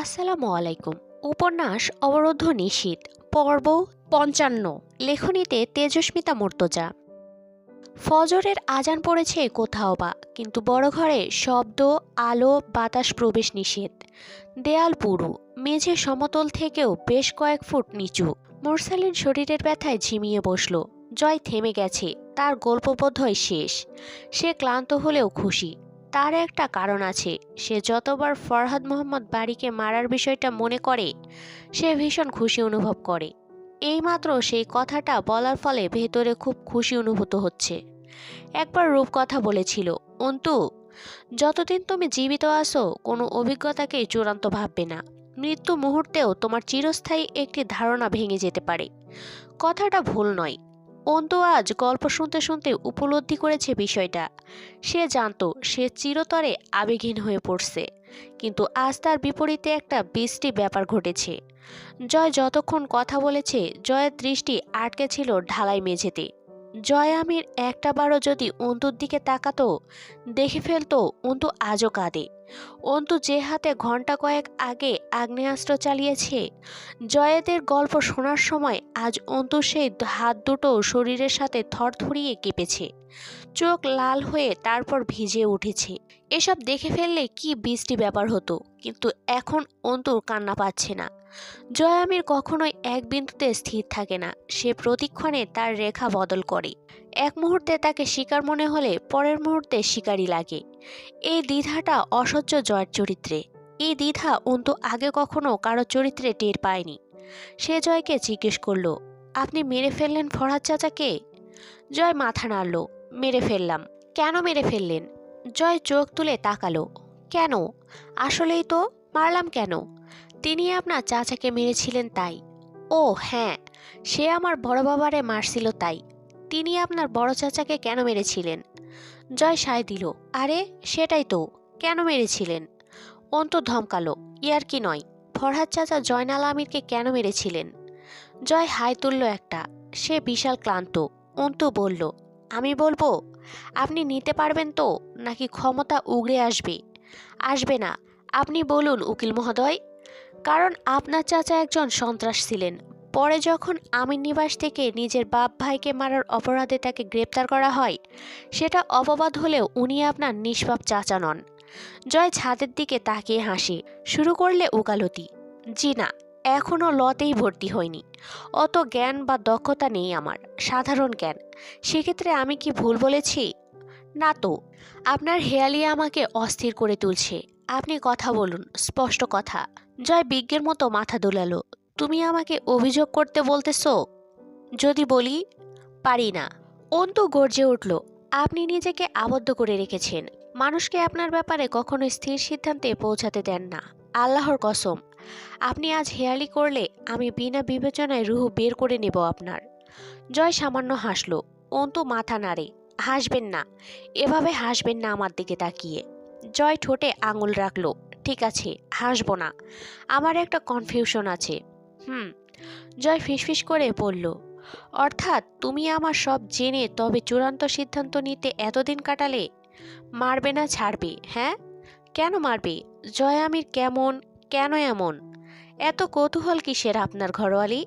আসসালামু আলাইকুম। উপন্যাস অবরুদ্ধ নিশীথ, পর্ব ৫৫। লেখনীতে তেজস্মিতা মুর্তজা। ফজরের আজান পড়েছে কোথাও বা, কিন্তু বড় ঘরে শব্দ, আলো, বাতাস প্রবেশ নিষেধ। দেয়াল পুরু, মেঝে সমতল থেকেও বেশ কয়েক ফুট নিচু। মুরসালিন শরীরের ব্যথায় ঝিমিয়ে বসল। জয় থেমে গেছে, তার গল্পবোধই শেষ। সে ক্লান্ত হলেও খুশি। তার একটা কারণ আছে। সে যতবার ফরহাদ মোহাম্মদ বাড়িকে মারার বিষয়টা মনে করে, সে ভীষণ খুশি অনুভব করে। এইমাত্র সেই কথাটা বলার ফলে ভেতরে খুব খুশি অনুভূত হচ্ছে। একবার রূপকথা বলেছিল, অন্তু, যতদিন তুমি জীবিত আছো কোনো অভিজ্ঞতাকেই চূড়ান্ত ভাববে না। মৃত্যু মুহূর্তেও তোমার চিরস্থায়ী একটি ধারণা ভেঙে যেতে পারে। কথাটা ভুল নয়। অন্তু আজ গল্প শুনতে শুনতে উপলব্ধি করেছে বিষয়টা। সে জানতো সে চিরতরে আবেগহীন হয়ে পড়ছে, কিন্তু আজ তার বিপরীতে একটা বিশ্রী ব্যাপার ঘটেছে। জয় যতক্ষণ কথা বলেছে, জয়ের দৃষ্টি আটকে ছিল ঢালাই মেঝেতে। জয় আমির একটাবারও যদি অন্তুর দিকে তাকাতো, দেখে ফেলতো অন্তু আজও কাঁদে। অন্তু যে হাতে ঘন্টা কয়েক আগে আগ্নেয়াস্ত্র চালিয়েছে, জয়েদের গল্প শোনার সময় আজ অন্তু সেই হাত দুটো শরীরের সাথে থরথরিয়ে কেঁপেছে। চোখ লাল হয়ে তারপর ভিজে উঠেছে। এসব দেখে ফেললে কি বৃষ্টি ব্যাপার হতো, কিন্তু এখন অন্তুর কান্না পাচ্ছে না। জয় আমির কখনোই এক বিন্দুতে স্থির থাকে না। সে প্রতিক্ষণে তার রেখা বদল করে। এক মুহূর্তে তাকে শিকার মনে হলে পরের মুহূর্তে শিকারী লাগে। এই দ্বিধাটা অসহ্য জয়ের চরিত্রে। এই দ্বিধা অন্তু আগে কখনো কারো চরিত্রে টের পায়নি। সে জয়কে জিজ্ঞেস করল, আপনি মেরে ফেললেন ফরহাদ চাচাকে? জয় মাথা নাড়ল। মেরে ফেললাম। কেন মেরে ফেললেন? জয় চোখ তুলে তাকালো। কেন? আসলেই তো, মারলাম কেন? তিনি আপনার চাচাকে মেরেছিলেন তাই। ও হ্যাঁ, সে আমার বড় বাবারে মারছিল তাই। তিনি আপনার বড় চাচাকে কেন মেরেছিলেন? জয় সায় দিল। আরে সেটাই তো, কেন মেরেছিলেন? অন্তু ধমকালো, ইয়ার কি নয়, ফরহাদ চাচা জয়নাল আমিরকে কেন মেরেছিলেন? জয় হাই তুলল একটা। সে বিশাল ক্লান্ত। অন্তু বলল, আমি বলবো? আপনি নিতে পারবেন তো, নাকি ক্ষমতা উগড়ে আসবে? আসবে না, আপনি বলুন উকিল মহোদয়। কারণ আপনার চাচা একজন সন্ত্রাস ছিলেন। পরে যখন আমির নিবাস থেকে নিজের বাপ ভাইকে মারার অপরাধে তাকে গ্রেপ্তার করা হয়, সেটা অপবাদ হলেও উনি আপনার নিষ্পাপ চাচা নন। জয় ছাদের দিকে তাকিয়ে হাসি। শুরু করলে ওকালতি? জি না, এখনও লতেই ভর্তি হয়নি। অত জ্ঞান বা দক্ষতা নেই আমার, সাধারণ জ্ঞান। সেক্ষেত্রে আমি কি ভুল বলেছি? না তো। আপনার হেয়ালি আমাকে অস্থির করে তুলছে। আপনি কথা বলুন, স্পষ্ট কথা। জয় বিজ্ঞের মতো মাথা দোলালো। তুমি আমাকে অভিযোগ করতে বলতেছো? যদি বলি? পারি না। অন্তু গর্জে উঠল, আপনি নিজেকে আবদ্ধ করে রেখেছেন। মানুষকে আপনার ব্যাপারে কখনো স্থির সিদ্ধান্তে পৌঁছাতে দেন না। আল্লাহর কসম, আপনি আজ হেয়ালি করলে আমি বিনা বিবেচনায় রুহ বের করে নেব আপনার। জয় সামান্য হাসল। অন্তু মাথা নাড়ে। হাসবেন না, এভাবে হাসবেন না আমার দিকে তাকিয়ে। জয় ঠোঁটে আঙুল রাখল। ঠিক আছে, হাসব না। আমার একটা কনফিউশন আছে। জয় ফিসফিস করে বলল, অর্থাৎ তুমি আমার সব জেনে তবে চূড়ান্ত সিদ্ধান্ত নিতে এতদিন কাটালে? মারবে না ছাড়বে? হ্যাঁ, কেন মারবে? জয় আমির কেমন, কেন এমন? এত কৌতূহল কিসের আপনার ঘরোয়ালি?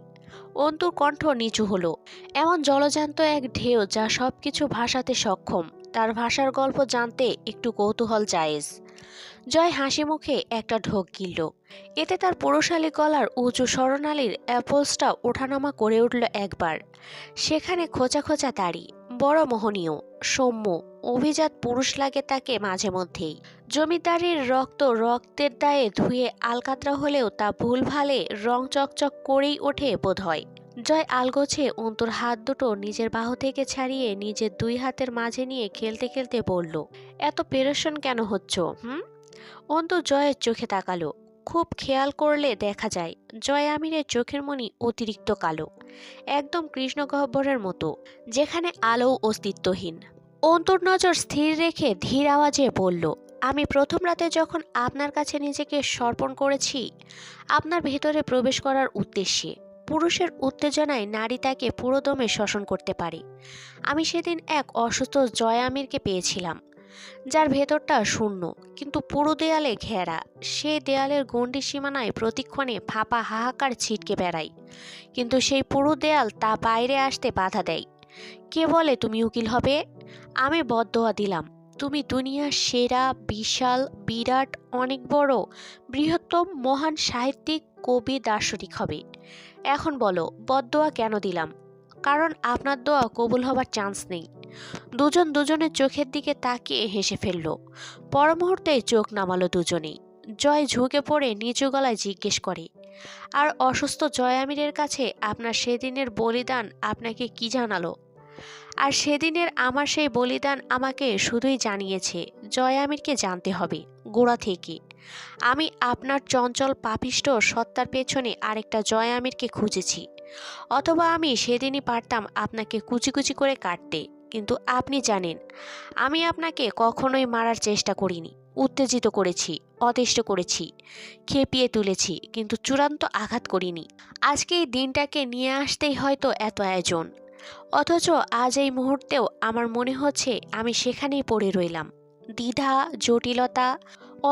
অন্তুর কণ্ঠ নিচু হলো। এমন জলজান্ত এক ঢেউ যা সবকিছু ভাসাতে সক্ষম। তার ভাষার গল্প জানতে একটু কৌতূহল জায়েজ। জয় হাসি মুখে একটা ঢোক গিলল। এতে তার পুরুষালী গলার উঁচু স্বরনালীর অ্যাপলসটা ওঠানামা করে উঠল একবার। সেখানে খোঁচা খোঁচা দাড়ি, বড় মোহনীয়, সৌম্য, অভিজাত পুরুষ লাগে তাকে মাঝে মধ্যেই। জমিদারির রক্ত রক্তের দায়ে ধুয়ে আলকাতরা হলেও তা ভুলভালে রং চকচক করেই ওঠে বোধহয়। জয় আলগোছে অন্তুর হাত দুটো নিজের বাহু থেকে ছাড়িয়ে নিজের দুই হাতের মাঝে নিয়ে খেলতে খেলতে বলল, এত পেরেশান কেন হচ্ছ? অন্তু জয়ের চোখে তাকালো। খুব খেয়াল করলে দেখা যায় জয় আমিরের চোখের মণি অতিরিক্ত কালো, একদম কৃষ্ণগহ্বরের মতো, যেখানে আলো অস্তিত্বহীন। অন্তুর নজর স্থির রেখে ধীর আওয়াজে বলল, আমি প্রথম রাতে যখন আপনার কাছে নিজেকে সমর্পণ করেছি আপনার ভেতরে প্রবেশ করার উদ্দেশ্যে, পুরুষের উত্তেজনায় নারী তাকে পুরোদমে শোষণ করতে পারে। আমি সেদিন এক অসুস্থ জয় আমিরকে পেয়েছিলাম। যার ভেতরটা শূন্য কিন্তু পুরো দেয়ালে ঘেরা। সেই দেয়ালের গণ্ডি সীমানায় প্রতিক্ষণে ফাঁপা হাহাকার ছিটকে বেড়ায়, কিন্তু সেই পুরো দেয়াল তা বাইরে আসতে বাধা দেয়। কে বলে তুমি উকিল হবে? আমি বদদোয়া দিলাম, তুমি দুনিয়ার সেরা, বিশাল, বিরাট, অনেক বড়, বৃহত্তম, মহান সাহিত্যিক, কবি, দার্শনিক হবে। এখন বলো বদদোয়া কেন দিলাম? কারণ আপনার দোয়া কবুল হবার চান্স নেই। দুজন দুজনের চোখের দিকে তাকিয়ে হেসে ফেলল। পর মুহূর্তে চোখ নামালো দুজনেই। জয় ঝুঁকে পড়ে নিচু গলায় জিজ্ঞেস করে, আর অসুস্থ জয় আমিরের কাছে আপনার সেদিনের বলিদান আপনাকে কি জানালো? আর সেদিনের আমার সেই বলিদান আমাকে শুধুই জানিয়েছে জয় আমিরকে জানতে হবে গোড়া থেকে। আমি আপনার চঞ্চল পাপিষ্ঠ সত্তার পেছনে আরেকটা জয় আমিরকে খুঁজেছি। অথবা আমি সেদিনই পারতাম আপনাকে কুচি কুচি করে কাটতে, কিন্তু আপনি জানেন আমি আপনাকে কখনোই মারার চেষ্টা করিনি। উত্তেজিত করেছি, অতিষ্ঠ করেছি, খেপিয়ে তুলেছি, কিন্তু চূড়ান্ত আঘাত করিনি। আজকে এই দিনটাকে নিয়ে আসতেই হয়তো এত আয়োজন, অথচ আজ এই মুহূর্তেও আমার মনে হচ্ছে আমি সেখানেই পড়ে রইলাম। দ্বিধা, জটিলতা,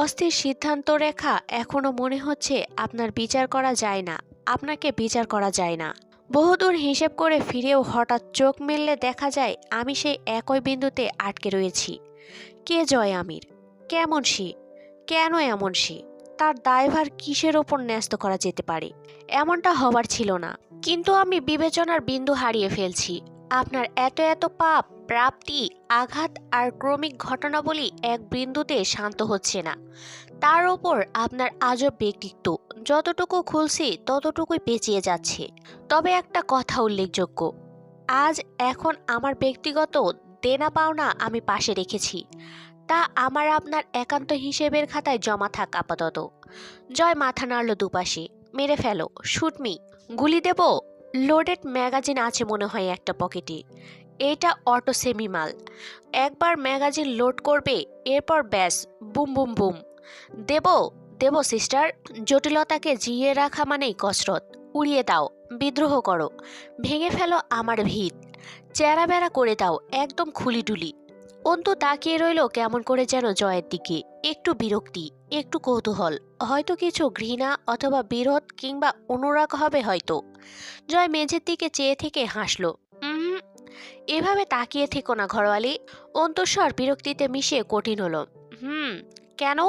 অস্থির সিদ্ধান্ত রেখা। এখনো মনে হচ্ছে আপনার বিচার করা যায় না, আপনাকে বিচার করা যায় না। বহুদূর হিসেব করে ফিরেও হঠাৎ চোখ মেললে দেখা যায় আমি সেই একই বিন্দুতে আটকে রয়েছি। কে জয় আমির? কেমন সে? কেন এমন সে? তার দায়ভার কিসের ওপর ন্যস্ত করা যেতে পারে? এমনটা হবার ছিল না, কিন্তু আমি বিবেচনার বিন্দু হারিয়ে ফেলছি। আপনার এত এত পাপ, প্রাপ্তি, আঘাত আর ক্রমিক ঘটনাবলী এক বিন্দুতে শান্ত হচ্ছে না। তার ওপর আপনার আজব ব্যক্তিত্ব, যতটুকু খুলছি ততটুকুই পেঁচিয়ে যাচ্ছে। তবে একটা কথা উল্লেখযোগ্য, আজ এখন আমার ব্যক্তিগত দেনা পাওনা আমি পাশে রেখেছি। তা আমার আপনার একান্ত হিসেবের খাতায় জমা থাক আপাতত। জয় মাথা নাড়ল দুপাশে। মেরে ফেলো, শুট মি। গুলি দেব? লোডেড ম্যাগাজিন আছে মনে হয় একটা পকেটে। এইটা অটো সেমি মাল। একবার ম্যাগাজিন লোড করবে, এরপর ব্যাস, বুম বুম বুম। দেব দেব সিস্টার। জটিলতাকে জিয়ে রাখা মানেই কসরত। উড়িয়ে দাও, বিদ্রোহ করো, ভেঙে ফেলো আমার ভিত, চেরা বেড়া করে দাও, একদম খুলিডুলি। অন্তু তাকিয়ে রইল কেমন করে যেন জয়ের দিকে। একটু বিরক্তি, একটু কৌতূহল, হয়তো কিছু ঘৃণা অথবা বিরোধ কিংবা অনুরাগ হবে হয়তো। জয় মেঝের দিকে চেয়ে থেকে হাসল। এভাবে তাকিয়ে থেকো না ঘরওয়ালি। অন্তঃস্বর বিরক্তিতে মিশিয়ে কঠিন হলো। কেন?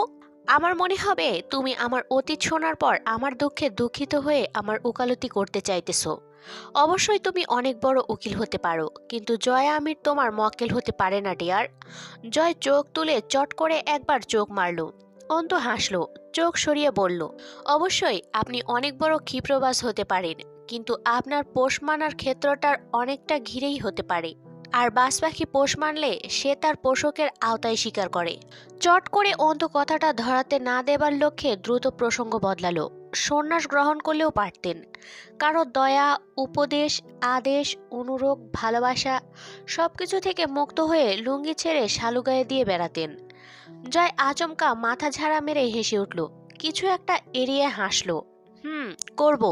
আমার মনে হবে তুমি আমার অতীত শোনার পর আমার দুঃখে দুঃখিত হয়ে আমার উকালতি করতে চাইতেছো। অবশ্যই তুমি অনেক বড় উকিল হতে পারো, কিন্তু জয় আমির তোমার মক্কেল হতে পারে না ডিয়ার। জয় চোখ তুলে চট করে একবার চোখ মারল। অন্তু হাসল, চোখ সরিয়ে বলল, অবশ্যই আপনি অনেক বড় ক্ষিপ্রবাজ হতে পারেন, কিন্তু আপনার পোষ মানার ক্ষেত্রটার অনেকটা ঘিরেই হতে পারে। আর বাস পাখি পোষ মানলে সে তার পোষকের আওতায় স্বীকার করে। চট করে অন্তু কথাটা ধরাতে না দেবার লক্ষ্যে দ্রুত প্রসঙ্গ বদলালো। সন্ন্যাস গ্রহণ করলেও পারতেন। কারো দয়া, উপদেশ, আদেশ, অনুরোধ, ভালোবাসা সবকিছু থেকে মুক্ত হয়ে লুঙ্গি ছেড়ে শালুগায়ে দিয়ে বেড়াতেন। জয় আচমকা মাথা ঝাড়া মেরে হেসে উঠল, কিছু একটা এড়িয়ে হাসল। করব।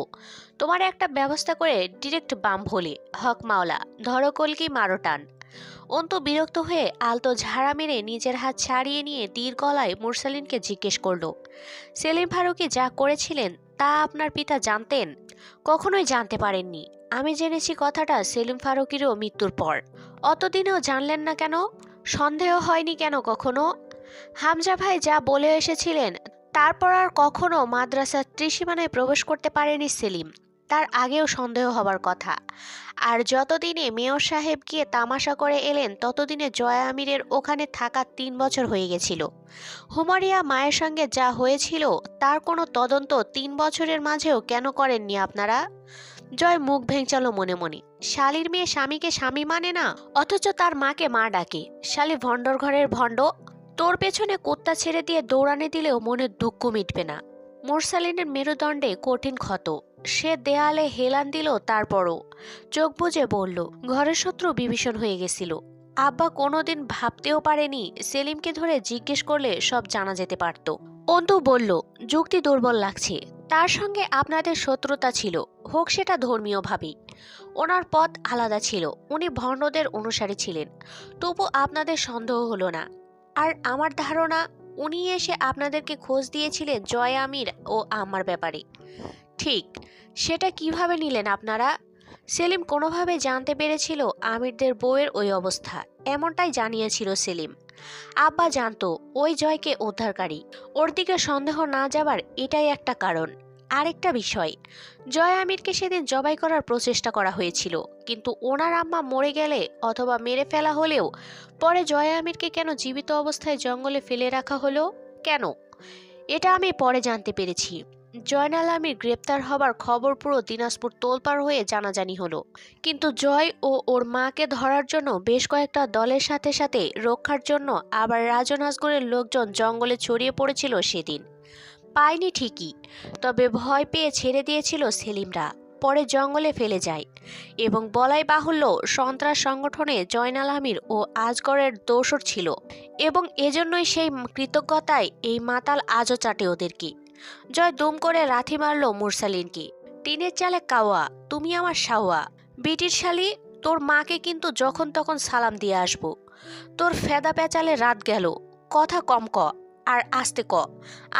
তোমার একটা ব্যবস্থা করে ডিরেক্ট বাম ভোলে, হক মাওলা, ধরো কলকি, মারো টান। অন্তু বিরক্ত হয়ে আলতো ঝাড়া মেরে নিজের হাত ছাড়িয়ে নিয়ে দীর গলায় মুরসালিনকে জিজ্ঞেস করল, সেলিম ফারুকী যা করেছিলেন তা আপনার পিতা জানতেন? কখনোই জানতে পারেননি। আমি জেনেছি কথাটা সেলিম ফারুকীরও মৃত্যুর পর। অতদিনেও জানলেন না কেন? সন্দেহ হয়নি কেন কখনো? হামজা ভাই যা বলে এসেছিলেন তারপর আর কখনো মাদ্রাসার ত্রিসীমানায় প্রবেশ করতে পারেনি সেলিম। তার আগেও সন্দেহ হবার কথা। আর যতদিনে মেয়র সাহেব গিয়ে তামাশা করে এলেন ততদিনে জয়া আমিরের ওখানে থাকা 3 বছর হয়ে গেছিল। হুমারিয়া মায়ের সঙ্গে যা হয়েছিল তার কোনো তদন্ত 3 বছরের মাঝেও কেন করেননি আপনারা? জয় মুখ ভেঙচালো মনে মনে। শালির মেয়ে স্বামীকে স্বামী মানে না, অথচ তার মাকে মা ডাকে। শালি ভণ্ডর ঘরের ভণ্ড। তোর পেছনে কুত্তা ছেড়ে দিয়ে দৌড়ানি দিলেও মনের দুঃখ মিটবে না। মুরসালিনের মেরুদণ্ডে কঠিন ক্ষত। সে দেয়ালে হেলান দিল, তারপরও চোখ বুজে বলল, ঘরের শত্রু বিভীষণ হয়ে গেছিল। আব্বা কোনোদিন ভাবতেও পারেনি সেলিমকে ধরে জিজ্ঞেস করলে সব জানা যেতে পারত। অন্তু বলল, যুক্তি দুর্বল লাগছে। তার সঙ্গে আপনাদের শত্রুতা ছিল, হোক সেটা ধর্মীয়ভাবেই। ওনার পথ আলাদা ছিল, উনি ভণ্ডদের অনুসারী ছিলেন, তবু আপনাদের সন্দেহ হলো না। আর আমার ধারণা উনি এসে আপনাদেরকে খোঁজ দিয়েছিলেন জয় আমির ও আমার ব্যাপারে। ঠিক, সেটা কিভাবে নিলেন আপনারা? সেলিম কোনোভাবে জানতে পেরেছিল আমিরদের বউয়ের ওই অবস্থা, এমনটাই জানিয়েছিল সেলিম। আব্বা জানতো ওই জয়কে উদ্ধারকারী, ওর দিকে সন্দেহ না যাবার এটাই একটা কারণ। আরেকটা বিষয়, জয় আমিরকে সেদিন জবাই করার প্রচেষ্টা করা হয়েছিল, কিন্তু ওনার আম্মা মরে গেলে অথবা মেরে ফেলা হলেও পরে জয় আমিরকে কেন জীবিত অবস্থায় জঙ্গলে ফেলে রাখা হলো? কেন? এটা আমি পরে জানতে পেরেছি। জয়নাল আমির গ্রেপ্তার হবার খবর পুরো দিনাজপুর তোলপাড় হয়ে জানাজানি হলো, কিন্তু জয় ও ওর মাকে ধরার জন্য বেশ কয়েকটা দলের সাথে সাথে রক্ষার জন্য আবার রাজনাজগরের লোকজন জঙ্গলে ছড়িয়ে পড়েছিল সেদিন। পায়নি ঠিকই, তবে ভয় পেয়ে ছেড়ে দিয়েছিল সেলিমরা, পরে জঙ্গলে ফেলে যায়। এবং বলাই বাহুল্য সন্ত্রাস সংগঠনে জয়নাল আমির ও আজগরের দোসর ছিল, এবং এজন্যই সেই কৃতজ্ঞতায় এই মাতাল আজও চাটে ওদেরকে। জয় দুম করে লাথি মারল মুরসালিনকে। টিনের চালে কাওয়া, তুমি আমার শাওয়া। বিটির শালি, তোর মাকে কিন্তু যখন তখন সালাম দিয়ে আসবো। তোর ফেদা পেঁচালে রাত গেল, কথা কম ক আর আস্তে ক,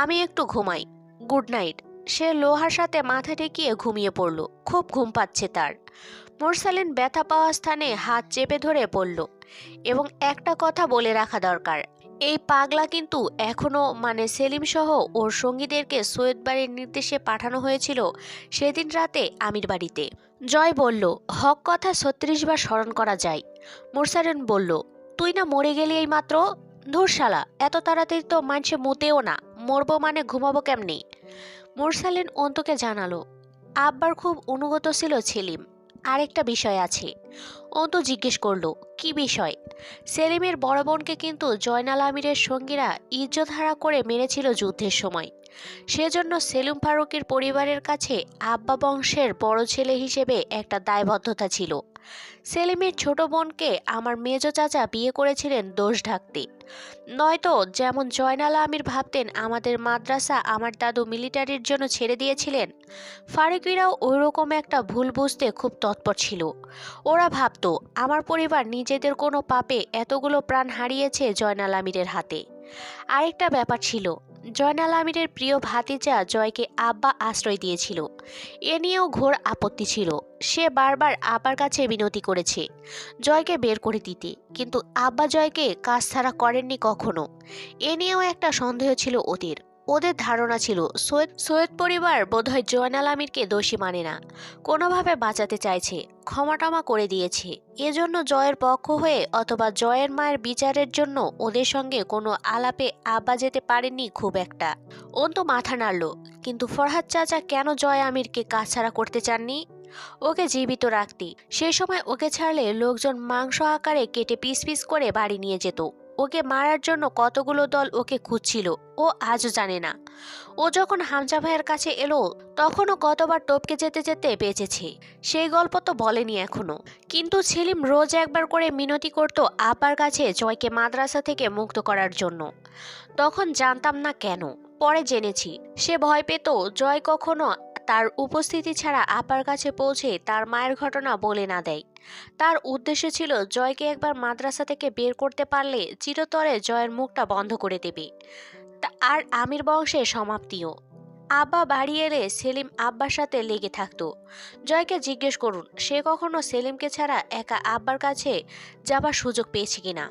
আমি একটু ঘুমাই। Good night. সে লোহার সাথে মাথা ঠেকিয়ে ঘুমিয়ে পড়ল। খুব ঘুম পাচ্ছে তার। মুরসালিন ব্যথা পাওয়া স্থানে হাত চেপে ধরে পড়ল। এবং একটা কথা বলে রাখা দরকার, এই পাগলা কিন্তু এখনো সেলিম সহ ওর সঙ্গীদেরকে সৈয়দ বাড়ির নির্দেশে পাঠানো হয়েছিল সেদিন রাতে আমির বাড়িতে। জয় বলল, হক কথা ৩৬ বার স্মরণ করা যায়। মুরসালিন বলল, তুই না মরে গেলি এই মাত্র? ধুর শালা, এত তাড়াতাড়ি তো মানুষে মুতেও না, মরবো মানে ঘুমাবো কেমনি? মুরসালিন অন্তুকে জানালো। আব্বার খুব অনুগত ছিল সেলিম। আরেকটা বিষয় আছে। অন্তু জিজ্ঞেস করলো, কি বিষয়? সেলিমের বড় বোনকে কিন্তু জয়নাল আমিরের সঙ্গীরা ইজ্জতহারা করে মেরেছিল যুদ্ধের সময়। সেজন্য সেলিম ফারুকের পরিবারের কাছে আব্বা বংশের বড় ছেলে হিসেবে একটা দায়বদ্ধতা ছিল। সেলিমের ছোট বোনকে আমার মেজ চাচা বিয়ে করেছিলেন দোষ ঢাকতে। নয়তো যেমন জয়নাল আমির ভাবতেন আমাদের মাদ্রাসা আমার দাদু মিলিটারির জন্য ছেড়ে দিয়েছিলেন, ফারুকিরাও ওইরকম একটা ভুল বুঝতে খুব তৎপর ছিল। ওরা ভাবতো আমার পরিবার নিজেদের কোনো পাপে এতগুলো প্রাণ হারিয়েছে জয়নাল আমিরের হাতে। আরেকটা ব্যাপার ছিল, জয়নাল আমিরের প্রিয় ভাতিজা জয়কে আব্বা আশ্রয় দিয়েছিল, এ নিয়েও ঘোর আপত্তি ছিল। সে বারবার আব্বার কাছে বিনতি করেছে জয়কে বের করে দিতে, কিন্তু আব্বা জয়কে কাজ ছাড়া করেননি কখনো। এ নিয়েও একটা সন্দেহ ছিল ওদের। ওদের ধারণা ছিল সৈয়দ পরিবার বোধহয় জয়নাল আমিরকে দোষী মানে না, কোনোভাবে বাঁচাতে চাইছে, ক্ষমাটমা করে দিয়েছে। এজন্য জয়ের পক্ষ হয়ে অথবা জয়ের মায়ের বিচারের জন্য ওদের সঙ্গে কোনো আলাপে আব্বা যেতে পারেননি খুব একটা। অন্তু মাথা নাড়ল, কিন্তু ফরহাদ চাচা কেন জয় আমিরকে কাছছাড়া করতে চাননি? ওকে জীবিত রাখতে। সেই সময় ওকে ছাড়লে লোকজন মাংস আকারে কেটে পিস পিস করে বাড়ি নিয়ে যেত। ওকে মারার জন্য কতগুলো দল ওকে খুঁজছিল ও আজও জানে না। ও যখন হামজা ভাইয়ের কাছে এলো তখনও কতবার টপকে যেতে যেতে বেঁচেছে, সেই গল্প তো বলেনি এখনো। কিন্তু সেলিম রোজ একবার করে মিনতি করত আব্বার কাছে জয়কে মাদ্রাসা থেকে মুক্ত করার জন্য। তখন জানতাম না কেন, পরে জেনেছি সে ভয় পেত জয় কখনো তার উপস্থিতি ছাড়া আব্বার কাছে পৌঁছে তার মায়ের ঘটনা বলে না দেয়। তার উদ্দেশ্য ছিল জয়কে একবার মাদ্রাসা থেকে বের করতে পারলে চিরতরে জয়ের মুখটা বন্ধ করে দেবে, আর আমির বংশের সমাপ্তিও। আব্বা বাড়ি এলে সেলিম আব্বার সাথে লেগে থাকতো। জয়কে জিজ্ঞেস করুন সে কখনো সেলিমকে ছাড়া একা আব্বার কাছে যাবার সুযোগ পেয়েছে কিনা।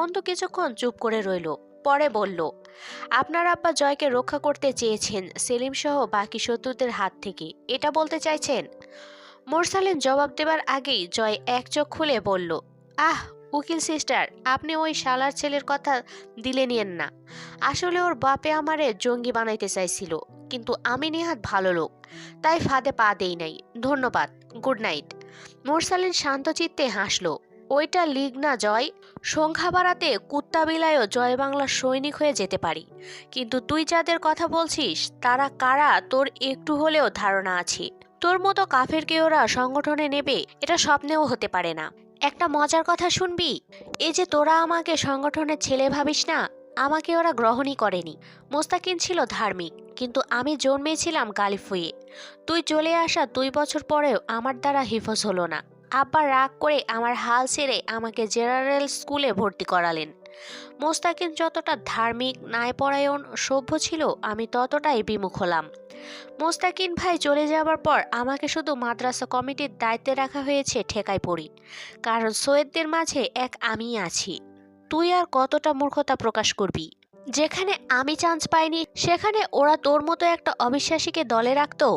অন্তু কিছুক্ষণ চুপ করে রইল, পরে বলল, আপনার আব্বা জয়কে রক্ষা করতে চেয়েছেন সেলিম সহ বাকি শত্রুদের হাত থেকে, এটা বলতে চাইছেন? মোরসালিন জবাব দেবার আগেই জয় এক চোখ খুলে বলল, আহ উকিল সিস্টার, আপনি ওই শালার ছেলের কথা দিলে নিয়েন না। আসলে ওর বাপে আমারে জঙ্গি বানাইতে চাইছিল, কিন্তু আমি নেহাত ভালো লোক, তাই ফাঁদে পা দেই নাই। ধন্যবাদ, গুড নাইট। মোরসালিন শান্তচিত্তে হাসল। ওইটা লিগ না জয়, সংখ্যা বাড়াতে কুত্তা বিলায়ও জয় বাংলার সৈনিক হয়ে যেতে পারি, কিন্তু তুই যাদের কথা বলছিস তারা কারা তোর একটু হলেও ধারণা আছে? তোর মতো কাফেরকে ওরা সংগঠনে নেবে এটা স্বপ্নেও হতে পারে না। একটা মজার কথা শুনবি, এই যে তোরা আমাকে সংগঠনের ছেলে ভাবিস না, আমাকে ওরা গ্রহণই করেনি। মোস্তাকিন ছিল ধার্মিক, কিন্তু আমি জন্মেছিলাম গালিব হয়ে। তুই চলে আসা 2 বছর পরেও আমার দ্বারা হিফজ হলো না। আব্বা রাগ করে আমার হাল ছেড়ে আমাকে জেনারেল স্কুলে ভর্তি করালেন। মোস্তাকিন যতটা ধার্মিক, ন্যায়পরায়ণ, সভ্য ছিল, আমি ততটাই বিমুখ হলাম। মোস্তাকিন ভাই চলে যাবার পর আমাকে শুধু মাদ্রাসা কমিটির দায়িত্বে রাখা হয়েছে ঠেকায় পড়ি, কারণ সৈয়দদের মাঝে এক আমিই আছি। তুই আর কতটা মূর্খতা প্রকাশ করবি? যেখানে আমি চান্স পাইনি সেখানে ওরা তোর মতো একটা অবিশ্বাসীকে দলে রাখতো।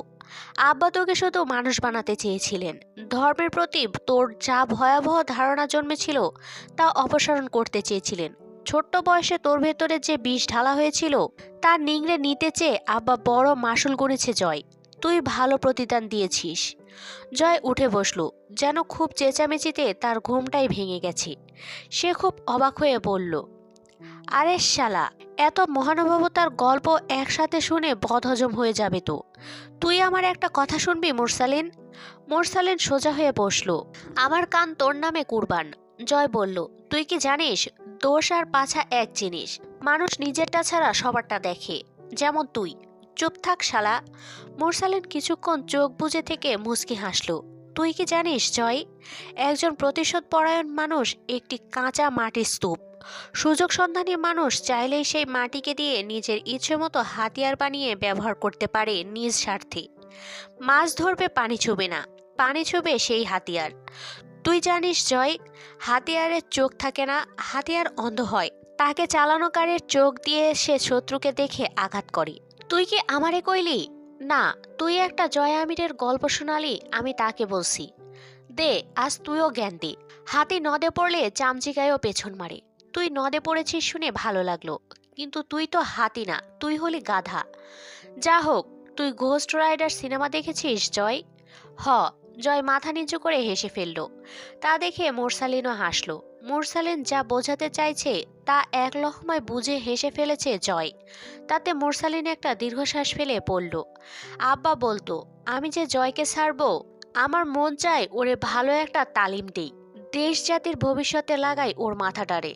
আব্বা তোকে শুধু মানুষ বানাতে চেয়েছিলেন। ধর্মের প্রতি তোর যা ভয়াবহ ধারণা জন্মেছিল তা অপসারণ করতে চেয়েছিলেন। ছোট্ট বয়সে তোর ভেতরে যে বিষ ঢালা হয়েছিল তা নিংড়ে নিতে চেয়ে আব্বা বড় মাসুল গড়েছে। জয়, তুই ভালো প্রতিদান দিয়েছিস। জয় উঠে বসলো, যেন খুব চেঁচামেচিতে তার ঘুমটাই ভেঙে গেছে। সে খুব অবাক হয়ে বলল, আরে শালা, এত মহানুভবতার গল্প একসাথে শুনে বদহজম হয়ে যাবে তো। তুই আমার একটা কথা শুনবি মুরসালিন? মুরসালিন সোজা হয়ে বসলো। আমার কান তোর নামে কুরবান। জয় বলল, তুই কি জানিস দোষ আর পাছা এক জিনিস? মানুষ নিজেরটা ছাড়া সবারটা দেখে, যেমন তুই। চুপ থাক শালা। মুরসালিন কিছুক্ষণ চোখ বুজে থেকে মুচকি হাসলো। তুই কি জানিস জয়, একজন প্রতিশোধ পরায়ণ মানুষ একটি কাঁচা মাটির স্তূপ। সুযোগ সন্ধানী মানুষ চাইলেই সেই মাটিকে দিয়ে নিজের ইচ্ছে মতো হাতিয়ার বানিয়ে ব্যবহার করতে পারে নিজ স্বার্থে। মাছ ধরবে, পানি ছুবে না, পানি ছুবে সেই হাতিয়ার। তুই জানিস জয়, হাতিয়ারের চোখ থাকে না, হাতিয়ার অন্ধ হয়। তাকে চালানোকারীর চোখ দিয়ে সে শত্রুকে দেখে আঘাত করে। তুই কি আমারে কইলি? না, তুই একটা জয় আমিরের গল্প শোনালি, আমি তাকে বলছি। দে, আজ তুইও জ্ঞান দে। হাতি নদে পড়লে চামচিকায়ও পেছন মারে। তুই নদে পড়েছিস শুনে ভালো লাগলো, কিন্তু তুই তো হাতি না, তুই হলি গাধা। যা হোক, তুই ঘোস্ট রাইডার সিনেমা দেখেছিস জয়? হ। জয় মাথা নিচু করে হেসে ফেলল। তা দেখে মুরসালিনও হাসলো। মুরসালিন যা বোঝাতে চাইছে তা এক লহমায় বুঝে হেসে ফেলেছে জয়। তাতে মুরসালিন একটা দীর্ঘশ্বাস ফেলে পড়ল। আব্বা বলতো আমি যে জয়কে ছাড়বো, আমার মন চায় ওরে ভালো একটা তালিম দেই, দেশ জাতির ভবিষ্যতে লাগাই ওর মাথাটারে।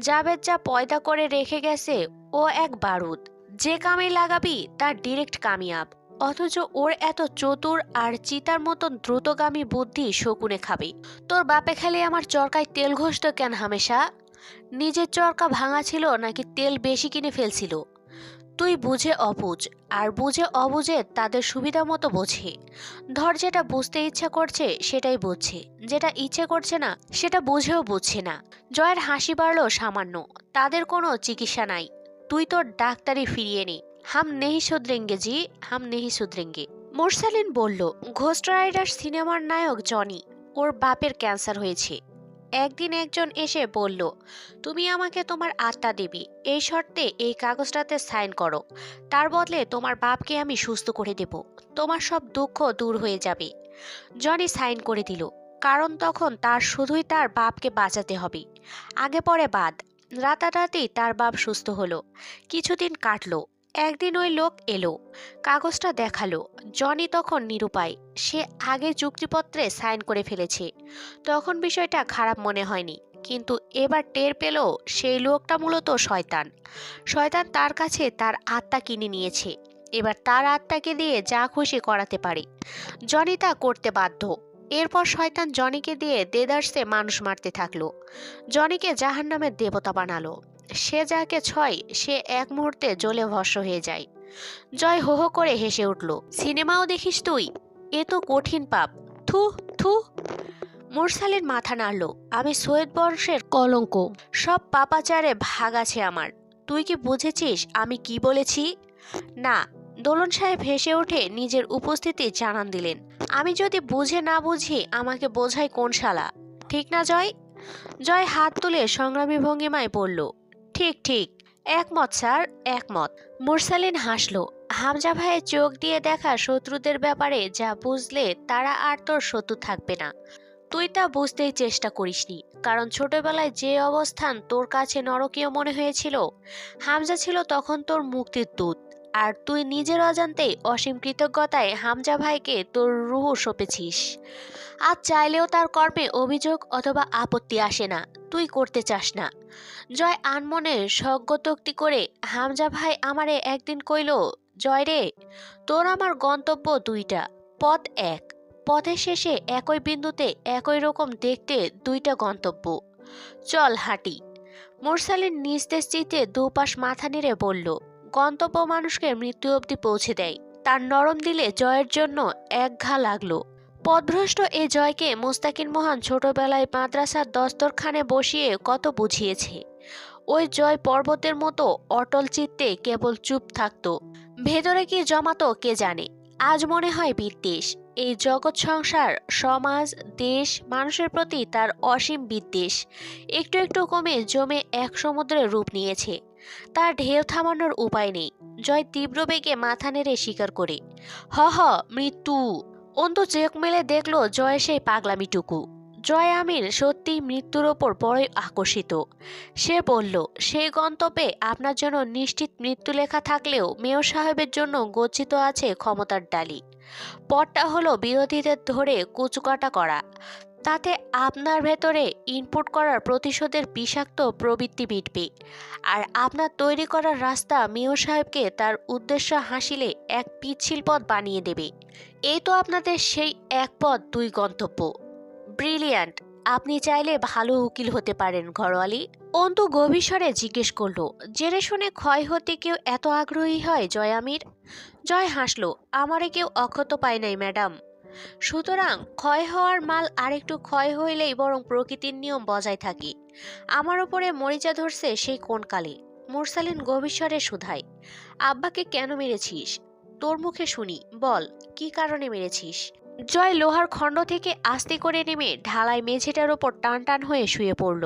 জাভেদ যা পয়দা করে রেখে গেছে ও এক বারুদ, যে কামে লাগাবি তার ডিরেক্ট কামিয়াব। অথচ ওর এত চতুর আর চিতার মতন দ্রুতগামী বুদ্ধি শকুনে খাবে। তোর বাপে খালি আমার চরকায় তেল ঘষত কেন হামেশা? নিজের চরকা ভাঙা ছিল নাকি তেল বেশি কিনে ফেলছিল? তুই বুঝে অবুঝ, আর বুঝে অবুঝে তাদের সুবিধা মতো বোঝে। ধর, যেটা বুঝতে ইচ্ছা করছে সেটাই বুঝছে, যেটা ইচ্ছে করছে না সেটা বুঝেও বুঝছে না। জয়ের হাসি বাড়ল সামান্য। তাদের কোনো চিকিৎসা নাই, তুই তোর ডাক্তারি ফিরিয়ে নে। হাম নেহি সুধরেঙ্গে জি, হাম নেহি সুধরেঙ্গে। মুরসালিন বলল, ঘোস্ট রাইডার সিনেমার নায়ক জনি, ওর বাপের ক্যান্সার হয়েছে। একদিন একজন এসে বলল, তুমি আমাকে তোমার আত্মা দেবী, এই শর্তে এই কাগজটাতে সাইন করো। তার বদলে তোমার বাপকে আমি সুস্থ করে দেব, তোমার সব দুঃখ দূর হয়ে যাবে। জনি সাইন করে দিল, কারণ তখন তার শুধুই তার বাপকে বাঁচাতে হবে। আগে পরে বাদ। রাতারাতি তার বাপ সুস্থ হলো। কিছুদিন কাটলো। একদিন ওই লোক এলো, কাগজটা দেখালো। জনি তখন নিরুপায়, সে আগে চুক্তিপত্রে সাইন করে ফেলেছে। তখন বিষয়টা খারাপ মনে হয়নি, কিন্তু এবার টের পেল সেই লোকটা মূলত শয়তান। শয়তান তার কাছে তার আত্মা কিনে নিয়েছে, এবার তার আত্মাকে দিয়ে যা খুশি করাতে পারে। জনি তা করতে বাধ্য। এরপর শয়তান জনিকে দিয়ে দেদারসে মানুষ মারতে থাকলো। জনিকে জাহান্নামের দেবতা বানালো। সে যাকে ছয় সে এক মুহূর্তে জ্বলে ভস্ম হয়ে যায়। জয় হো হো করে হেসে উঠল। সিনেমাও দেখিস তুই? এ তো কঠিন পাপ। থু থু। মুরসালিন মাথা নাড়ল। আমি সৈয়দ বংশের কলঙ্ক, সব পাপাচারে ভাগ আছে আমার। তুই কি বুঝেছিস আমি কি বলেছি? না। দোলন সাহেব হেসে উঠে নিজের উপস্থিতি জানান দিলেন। আমি যদি বুঝে না বুঝি আমাকে বোঝাই কোন শালা, ঠিক না জয়? জয় হাত তুলে সংগ্রামী ভঙ্গিমায় বলল, ঠিক ঠিক, একমত স্যার, একমত। মুরসালিন হাসল। হামজা ভাইয়ের চোখ দিয়ে দেখা শত্রুদের ব্যাপারে যা বুঝলে তারা আর তোর শত্রু থাকবে না। তুই তা বুঝতেই চেষ্টা করিসনি, কারণ ছোটবেলায় যে অবস্থান তোর কাছে নরকীয় মনে হয়েছিল, হামজা ছিল তখন তোর মুক্তির দূত। আর তুই নিজের অজান্তেই অসীম কৃতজ্ঞতায় হামজা ভাইকে তোর রুহ সঁপেছিস। আজ চাইলেও তার কর্মে অভিযোগ অথবা আপত্তি আসে না, তুই করতে চাস না। জয় আনমনে স্বজ্ঞতোক্তি করে, হামজা ভাই আমারে একদিন কইল, জয় রে, তোর আমার গন্তব্য দুইটা, পথ এক। পথের শেষে একই বিন্দুতে একই রকম দেখতে দুইটা গন্তব্য, চল হাঁটি। মুরসালিন নিস্তেজ চিত্তে দুপাশ মাথা নেড়ে বলল, গন্তব্য মানুষকে মৃত্যু অবধি পৌঁছে দেয়। তার নরম দিলে জয়ের জন্য এক ঘা লাগলো। পথভ্রষ্ট এ জয়কে মুস্তাকিন মোহন ছোটবেলায় মাদ্রাসার দস্তরখানে বসিয়ে কত বুঝিয়েছে। ওই জয় পর্বতের মতো অটল চিত্তে কেবল চুপ থাকতো। ভেতরে কি জমাতো কে জানে। আজ মনে হয় বিদ্বেষ। এই জগৎ সংসার, সমাজ, দেশ, মানুষের প্রতি তার অসীম বিদ্বেষ একটু একটু কমে জমে এক সমুদ্রের রূপ নিয়েছে। তার ঢেউ থামানোর উপায় নেই। জয় তীব্র বেগে মাথা নেড়ে স্বীকার করে, হ মৃত্যু। অন্তু চোখ মেলে দেখলো জয় সেই পাগলামিটুকু। জয় আমির সত্যি মৃত্যুর ওপর বড়ই আকর্ষিত। সে বলল, সেই গন্তব্যে আপনার জন্য নিশ্চিত মৃত্যু লেখা থাকলেও মেয়র সাহেবের জন্য গচ্ছিত আছে ক্ষমতার ডালি। পথটা হলো বিরোধীদের ধরে কুচকাটা করা। তাতে আপনার ভেতরে ইনপুট করার প্রতিশোধের বিষাক্ত প্রবৃত্তি মিটবে। আর আপনার তৈরি করার রাস্তা মেয়র সাহেবকে তার উদ্দেশ্য হাসিলে এক পিচ্ছিল পথ বানিয়ে দেবে। এই তো আপনাদের সেই এক পথ দুই গন্তব্য। ব্রিলিয়ান্ট। আপনি চাইলে ভালো উকিল হতে পারেন ঘরোয়ালি। অন্তু গভীর স্বরে জিজ্ঞেস করলো, জেনে শুনে ক্ষয় হতে কেউ এত আগ্রহী হয় জয় আমির? জয় হাসলো, আমারে কেউ অক্ষত পায় নাই ম্যাডাম। সুতরাং ক্ষয় হওয়ার মাল আরেকটু ক্ষয় হইলেই বরং প্রকৃতির নিয়ম বজায় থাকে। আমার ওপরে মরিচা ধরছে সেই কোন কালে। মুরসালিন গভীর স্বরে শুধায়, আব্বাকে কেন মেরেছিস? তোর মুখে শুনি, বল কি কারণে মেরেছিস? জয় লোহার খণ্ড থেকে আস্তে করে নেমে ঢালাই মেঝেটার ওপর টান টান হয়ে শুয়ে পড়ল।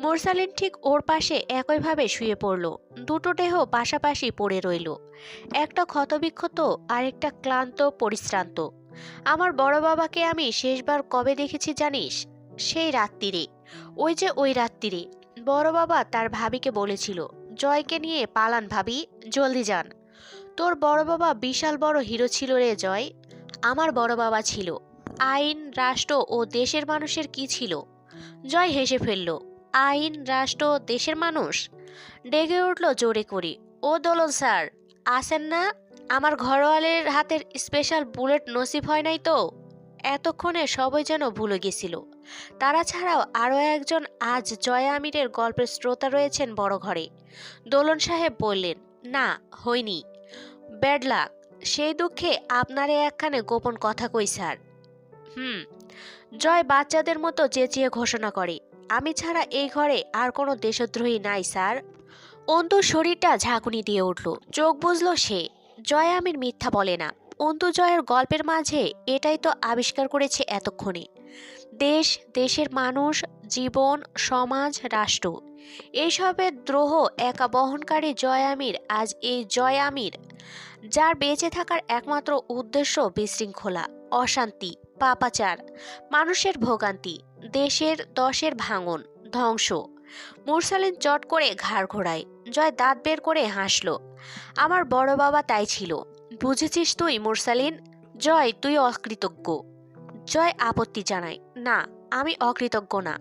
মুরসালিন ঠিক ওর পাশে একইভাবে শুয়ে পড়ল। দুটো দেহ পাশাপাশি পড়ে রইল, একটা ক্ষতবিক্ষত আর একটা ক্লান্ত পরিশ্রান্ত। আমার বড় বাবাকে আমি শেষবার কবে দেখেছি জানিস? সেই রাত্রিরে, ওই রাত্রিরে বড় বাবা তার ভাবিকে বলেছিল, জয়কে নিয়ে পালান ভাবি, জলদি যান। তোর বড় বাবা বিশাল বড় হিরো ছিল রে জয়। আমার বড় বাবা ছিল। আইন, রাষ্ট্র ও দেশের মানুষের কি ছিল? জয় হেসে ফেলল, আইন, রাষ্ট্র, দেশের মানুষ? ডেকে উঠল জোরে করে, ও দোলন স্যার আসেন না? আমার ঘরোয়ালের হাতের স্পেশাল বুলেট নসিব হয় নাই তো? এতক্ষণে সবাই যেন ভুলে গেছিল। তারা ছাড়াও আরও একজন আজ জয় আমিরের গল্পের শ্রোতা রয়েছেন বড় ঘরে। দোলন সাহেব বললেন, না হয়নি, ব্যাড লাক। সেই দুঃখে আপনারে একখানে গোপন কথা কই স্যার। জয় বাচ্চাদের মতো চেঁচিয়ে ঘোষণা করে, আমি ছাড়া এই ঘরে আর কোনো দেশদ্রোহী নাই স্যার। অন্তু শরীরটা ঝাঁকুনি দিয়ে উঠল, চোখ বুঝল সে। জয় আমির মিথ্যা বলে না। অন্তু জয়ের গল্পের মাঝে এটাই তো আবিষ্কার করেছে এতক্ষণে। দেশ, দেশের মানুষ, জীবন, সমাজ, রাষ্ট্র, এইসবের দ্রোহ একা বহনকারী জয় আমির আজ এই জয় আমির, যার বেঁচে থাকার একমাত্র উদ্দেশ্য বিশৃঙ্খলা, অশান্তি, পাপাচার, মানুষের ভোগান্তি, দেশের দশের ভাঙন, ধ্বংস। মুরসালিন চট করে ঘাড় ঘোরায়। জয় দাঁত বের করে হাসল, আমার বড় বাবা তাই ছিল। বুঝেছিস তুই মুরসালিন? জয় তুই অকৃতজ্ঞ। জয় আপত্তি জানায়, না আমি অকৃতজ্ঞ না।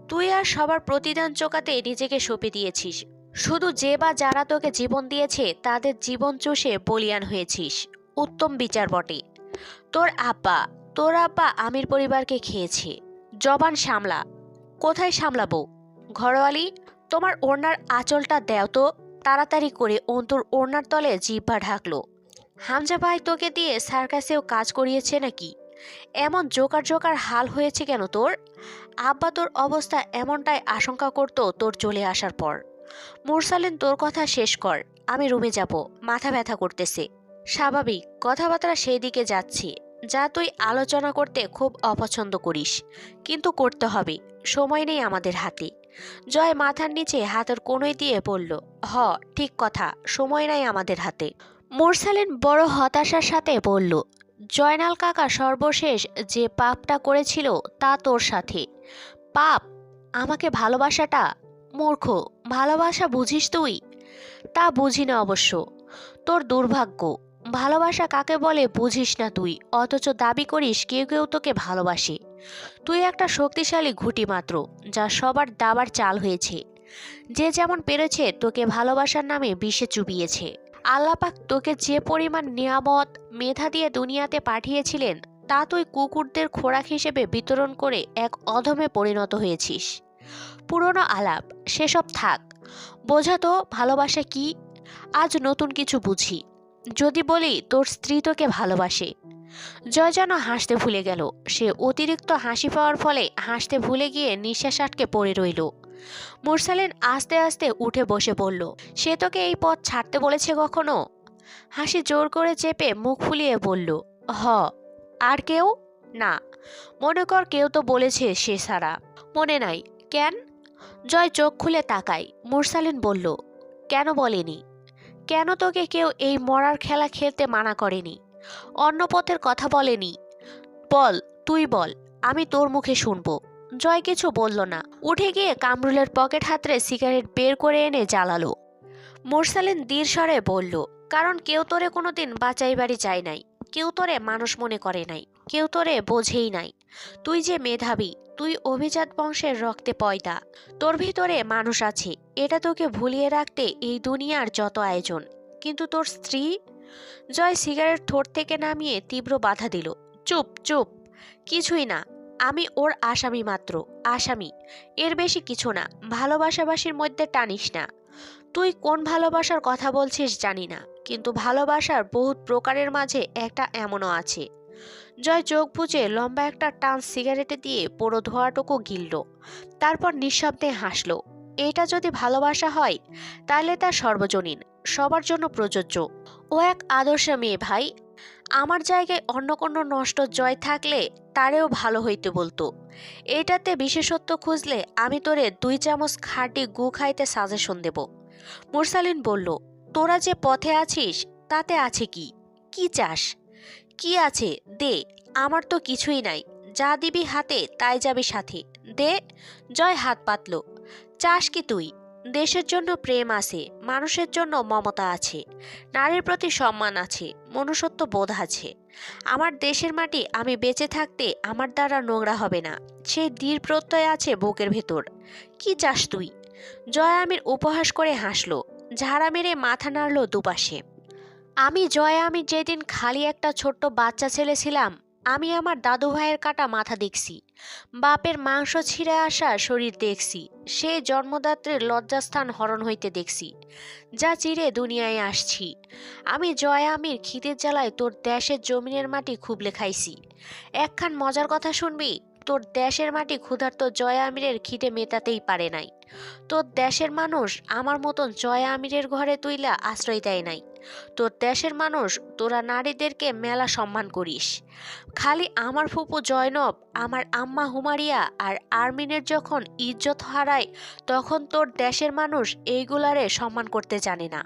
তুই আর সবার প্রতিদান চোকাতে নিজেকে সঁপে দিয়েছিস। শুধু যে বা যারা তোকে জীবন দিয়েছে তাদের জীবন চষে বলিয়ান হয়েছিস। উত্তম বিচার বটে। তোর আব্বা আমির পরিবারকে খেয়েছে। জবান সামলা। কোথায় সামলাবো? ঘরোয়ালি, তোমার ওড়নার আঁচলটা দেও তো। তাড়াতাড়ি করে অন্তুর ওড়নার তলে জিহ্বা ঢাকলো। হামজা ভাই তোকে দিয়ে সার্কাসেও কাজ করিয়েছে নাকি? এমন জোকার জোকার হাল হয়েছে কেন তোর? আব্বা তোর অবস্থা এমনটাই আশঙ্কা করতো তোর চলে আসার পর। মুরসালিন তোর কথা শেষ কর, আমি রুমে যাব, মাথা ব্যথা করতেছে। স্বাভাবিক, কথাবার্তা সেই দিকে যাচ্ছে। যা তুই আলোচনা করতে খুব অপছন্দ করিস, কিন্তু করতে হবে, সময় নেই আমাদের হাতে। জয় মাথার নিচে হাতের কোণই দিয়ে বলল, ঠিক কথা, সময় নাই আমাদের হাতে। মুরসালিন বড় হতাশার সাথে বলল, জয়নাল কাকা সর্বশেষ যে পাপটা করেছিল তা তোর সাথে। পাপ? আমাকে ভালোবাসাটা? মূর্খ, ভালোবাসা বুঝিস তুই? তা বুঝি না অবশ্য। তোর দুর্ভাগ্য। ভালোবাসা কাকে বলে বুঝিস না তুই, অথচ দাবি করিস কেউ কেউ তোকে ভালোবাসে। তুই একটা শক্তিশালী ঘুঁটি মাত্র, যা সবার দাবার চাল হয়েছে। যে যেমন পেরেছে তোকে ভালোবাসার নামে বিষে চুবিয়েছে। আল্লাপাক তোকে যে পরিমাণ নিয়ামত, মেধা দিয়ে দুনিয়াতে পাঠিয়েছিলেন তা তুই কুকুরদের খোরাক হিসেবে বিতরণ করে এক অধমে পরিণত হয়েছিস। পুরনো আলাপ সেসব থাক, বোঝা তো ভালোবাসা কি। আজ নতুন কিছু বুঝি। যদি বলি তোর স্ত্রী তোকে ভালোবাসে। জয় যেন হাসতে ভুলে গেল। সে অতিরিক্ত হাসি পাওয়ার ফলে হাসতে ভুলে গিয়ে নিঃশ্বাস আটকে পড়ে রইল। মুরসালিন আস্তে আস্তে উঠে বসে পড়ল। সে তোকে এই পথ ছাড়তে বলেছে কখনো? হাসি জোর করে চেপে মুখ ফুলিয়ে বলল, হ। আর কেউ? না। মনে কর কেউ তো বলেছে সে ছাড়া। মনে নাই। কেন? জয় চোখ খুলে তাকায়। মুরসালিন বলল, কেন বলেনি? কেন তোকে কেউ এই মরার খেলা খেলতে মানা করেনি? অন্য পথের কথা বলেনি? বল, তুই বল, আমি তোর মুখে শুনবো। জয় কিছু বলল না। উঠে গিয়ে কামরুলের পকেট হাতড়ে সিগারেট বের করে এনে জ্বালালো। মুরসালিন দীর স্বরে বলল, কারণ কেউ তোরে কোনোদিন বাঁচাই বাড়ি যায় নাই, কেউ তোরে মানুষ মনে করে নাই, কেউ তোরে বোঝেই নাই। তুই যে মেধাবী, তুই অভিজাত বংশের রক্তে পয়দা, তোর ভিতরে মানুষ আছে, এটা তোকে ভুলিয়ে রাখতে এই দুনিয়ার যত আয়োজন। কিন্তু তোর স্ত্রী? জয় সিগারেট ঠোঁট থেকে নামিয়ে তীব্র বাধা দিল। চুপ চুপ, কিছুই না। আমি ওর আসামি মাত্র, আসামি, এর বেশি কিছু না। ভালোবাসাবাসির মধ্যে টানিস না। তুই কোন ভালোবাসার কথা বলছিস জানি না, কিন্তু ভালোবাসার বহুত প্রকারের মাঝে একটা এমনও আছে। জয় চোখ বুজে লম্বা একটা টান সিগারেটে দিয়ে পুরো ধোঁয়াটুকু গিলল। তারপর নিঃশব্দে হাসল। এটা যদি ভালোবাসা হয় তাহলে তা সর্বজনীন, সবার জন্য প্রযোজ্য। ও এক আদর্শ মেয়ে ভাই। আমার জায়গায় অন্য কোনো নষ্ট জয় থাকলে তারেও ভালো হইতে বলতো। এটাতে বিশেষত্ব খুঁজলে আমি তোরে 2 চামচ খাঁটি গু খাইতে সাজেশন দেব। মুরসালিন বলল, তোরা যে পথে আছিস তাতে আছে কি? কি চাস? কি আছে দে। আমার তো কিছুই নাই, যা দিবি হাতে তাই যাবি সাথে, দে। জয় হাত পাতল। চাস কি তুই? দেশের জন্য প্রেম আছে, মানুষের জন্য মমতা আছে, নারীর প্রতি সম্মান আছে, মনুষ্যত্ব বোধ আছে। আমার দেশের মাটি আমি বেঁচে থাকতে আমার দ্বারা নোংরা হবে না, সেই দৃঢ় প্রত্যয় আছে বুকের ভেতর। কি চাস তুই? জয় আমির উপহাস করে হাসল, ঝাড়া মেরে মাথা নাড়ল দুপাশে। আমি যেদিন খালি একটা ছোট্ট বাচ্চা ছেলে ছিলাম, আমি আমার দাদু ভাইয়ের কাটা মাথা দেখছি, বাপের মাংস ছিঁড়ে আসা শরীর দেখছি, সে জন্মদাত্রীর লজ্জাস্থান হরণ হইতে দেখছি, যা চিরে দুনিয়ায় আসছি। আমি আমির খিদের জ্বালায় তোর দেশের জমিনের মাটি খুবলে খাইছি। একখান মজার কথা শুনবি? তোর দেশের মাটি ক্ষুধার্ত আমিরের খিদে মেটাতেই পারে নাই। তোর দেশের মানুষ আমার মতন আমিরের ঘরে তুইলা আশ্রয় দেয় নাই। তোর দেশের মানুষ তোরা নারীদেরকে মেলা সম্মান করিস। খালি আমার ফুপু জয়নব, আমার আম্মা হুমারিয়া আর আরমিনের যখন ইজ্জত হারায়, তখন তোর দেশের মানুষ এইগুলারে সম্মান করতে জানে না।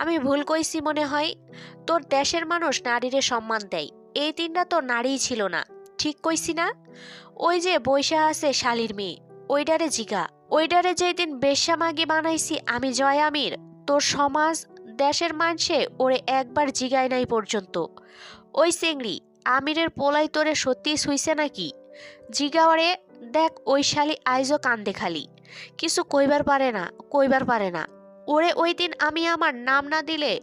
আমি ভুল কইছি মনে হয়? তোর দেশের মানুষ নারীরে সম্মান দেয়, এই দিনটা তো নারীই ছিল না। ঠিক কইছি না? ওই যে বৈশা আছে শালির মেয়ে, ওইডারে জিগা। ওইডারে যেদিন বেশ্যামাগি বানাইছি আমি আমির, তোর সমাজ দেশের মানুষে ওরে একবার জিগায় নাই পর্যন্ত। ওই চেংড়ি আমিরের পোলাই তোরে সত্যি শুইছে নাকি? জিগাওয়ারে। দেখ ওই শালি আইজও কান্দে খালি, কিছু কইবার পারে না, কইবার পারে না। ওরে ওই দিন আমি আমার নাম না দিলে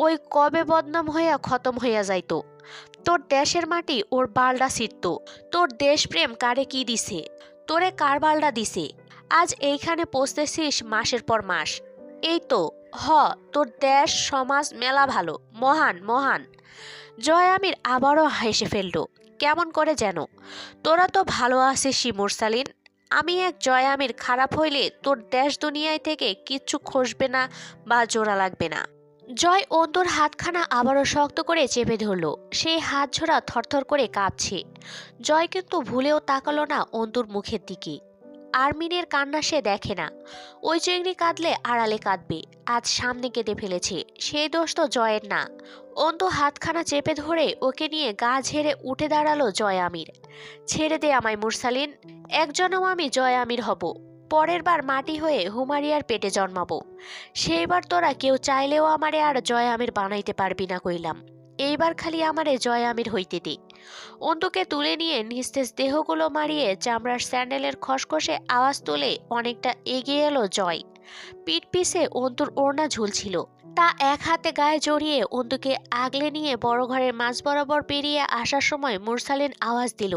ওই কবে বদনাম হইয়া খতম হইয়া যাইতো। তোর দেশের মাটি ওর বালডা ছিটত। তোর দেশপ্রেম কারে কি দিছে? তোরে কার বালডা দিছে? আজ এইখানে পৌঁছতেছিস মাসের পর মাস। এই তো হ, তোর দেশ সমাজ মেলা ভালো, মহান মহান। আমির আবারও হেসে ফেলল, কেমন করে যেন। তোরা তো ভালো আছিস মুরসালিন। আমি এক আমির খারাপ হইলে তোর দেশ দুনিয়ায় থেকে কিচ্ছু খসবে না বা জোড়া লাগবে না। জয় অন্তুর হাতখানা আবারও শক্ত করে চেপে ধরল। সেই হাত ঝোড়া থরথর করে কাঁপছে। জয় কিন্তু ভুলেও তাকালো না অন্তুর মুখের দিকে। আরমিনের কান্না সে দেখে না। ওই চিংড়ি কাঁদলে আড়ালে কাঁদবে, আজ সামনে কেঁদে ফেলেছে, সেই দোষ তো জয়ের না। অন্তু হাতখানা চেপে ধরে ওকে নিয়ে গা ঝেড়ে উঠে দাঁড়ালো আমির। ছেড়ে দে আমায় মুরসালিন, একজনও আমি আমির হব। পরের বার মাটি হয়ে হুমারিয়ার পেটে জন্মাবো। সেইবার তোরা কেউ চাইলেও আমারে আর আমির বানাইতে পারবি না কইলাম। এইবার খালি আমারে আমির হইতে দে। অন্তুকে তুলে নিয়ে নিস্তেজ দেহগুলো মারিয়ে চামড়ার স্যান্ডেলের খসখসে আওয়াজ তুলে অনেকটা এগিয়ে এলো জয়। পিঠ পিছে অন্তুর ওড়না ঝুলছিল, তা এক হাতে গায়ে জড়িয়ে অন্তুকে আগলে নিয়ে বড় ঘরের মাঝ বরাবর পেরিয়ে আসার সময় মুরসালিন আওয়াজ দিল,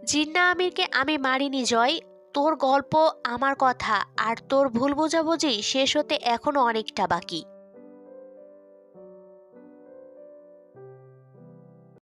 জিন্না আমিরকে আমি মারিনি জয়। তোর গল্প, আমার কথা আর তোর ভুল বোঝাবুঝি শেষ হতে এখনো অনেকটা বাকি।